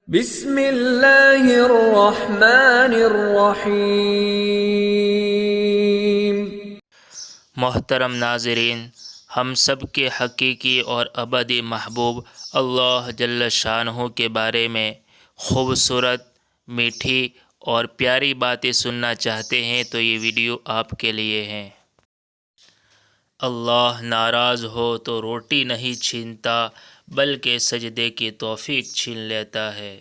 بسم اللہ الرحمن الرحیم۔ محترم ناظرین، ہم سب کے حقیقی اور ابدی محبوب اللہ جل شانہ کے بارے میں خوبصورت، میٹھی اور پیاری باتیں سننا چاہتے ہیں تو یہ ویڈیو آپ کے لیے ہے۔ اللہ ناراض ہو تو روٹی نہیں چھینتا بلکہ سجدے کی توفیق چھین لیتا ہے۔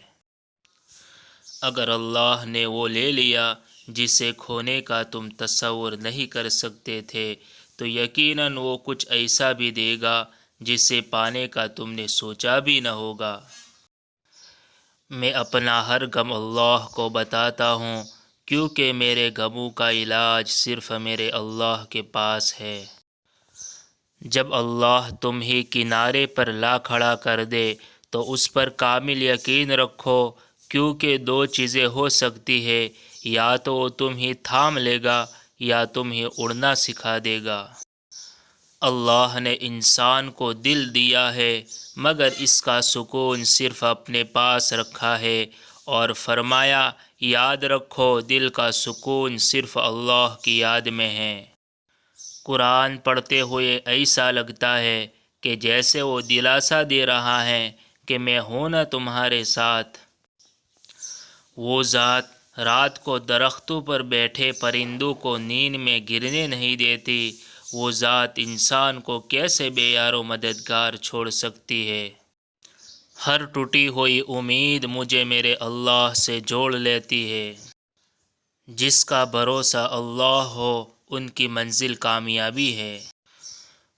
اگر اللہ نے وہ لے لیا جسے کھونے کا تم تصور نہیں کر سکتے تھے تو یقیناً وہ کچھ ایسا بھی دے گا جسے پانے کا تم نے سوچا بھی نہ ہوگا۔ میں اپنا ہر غم اللہ کو بتاتا ہوں کیونکہ میرے غموں کا علاج صرف میرے اللہ کے پاس ہے۔ جب اللہ تمہیں کنارے پر لا کھڑا کر دے تو اس پر کامل یقین رکھو، کیونکہ دو چیزیں ہو سکتی ہے، یا تو وہ تمہیں تھام لے گا یا تمہیں اڑنا سکھا دے گا۔ اللہ نے انسان کو دل دیا ہے مگر اس کا سکون صرف اپنے پاس رکھا ہے، اور فرمایا یاد رکھو دل کا سکون صرف اللہ کی یاد میں ہے۔ قرآن پڑھتے ہوئے ایسا لگتا ہے کہ جیسے وہ دلاسا دے رہا ہے کہ میں ہوں نا تمہارے ساتھ۔ وہ ذات رات کو درختوں پر بیٹھے پرندوں کو نیند میں گرنے نہیں دیتی، وہ ذات انسان کو کیسے بے یار و مددگار چھوڑ سکتی ہے۔ ہر ٹوٹی ہوئی امید مجھے میرے اللہ سے جوڑ لیتی ہے۔ جس کا بھروسہ اللہ ہو ان کی منزل کامیابی ہے۔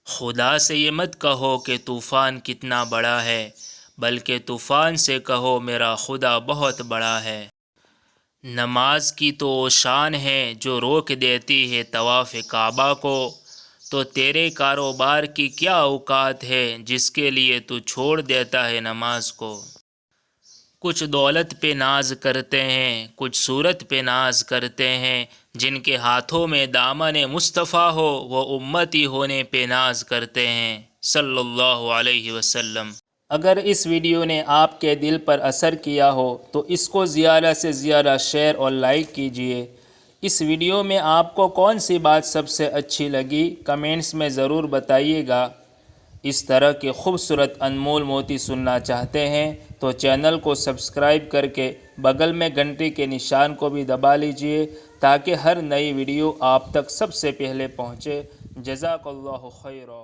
خدا سے یہ مت کہو کہ طوفان کتنا بڑا ہے، بلکہ طوفان سے کہو میرا خدا بہت بڑا ہے۔ نماز کی تو وہ شان ہے جو روک دیتی ہے طواف کعبہ کو، تو تیرے کاروبار کی کیا اوقات ہے جس کے لیے تو چھوڑ دیتا ہے نماز کو۔ کچھ دولت پہ ناز کرتے ہیں، کچھ صورت پہ ناز کرتے ہیں، جن کے ہاتھوں میں دامن مصطفیٰ ہو وہ امتی ہونے پہ ناز کرتے ہیں صلی اللہ علیہ وسلم۔ اگر اس ویڈیو نے آپ کے دل پر اثر کیا ہو تو اس کو زیادہ سے زیادہ شیئر اور لائک کیجئے۔ اس ویڈیو میں آپ کو کون سی بات سب سے اچھی لگی کمنٹس میں ضرور بتائیے گا۔ اس طرح کے خوبصورت انمول موتی سننا چاہتے ہیں تو چینل کو سبسکرائب کر کے بغل میں گھنٹی کے نشان کو بھی دبا لیجئے تاکہ ہر نئی ویڈیو آپ تک سب سے پہلے پہنچے۔ جزاک اللہ خیرا۔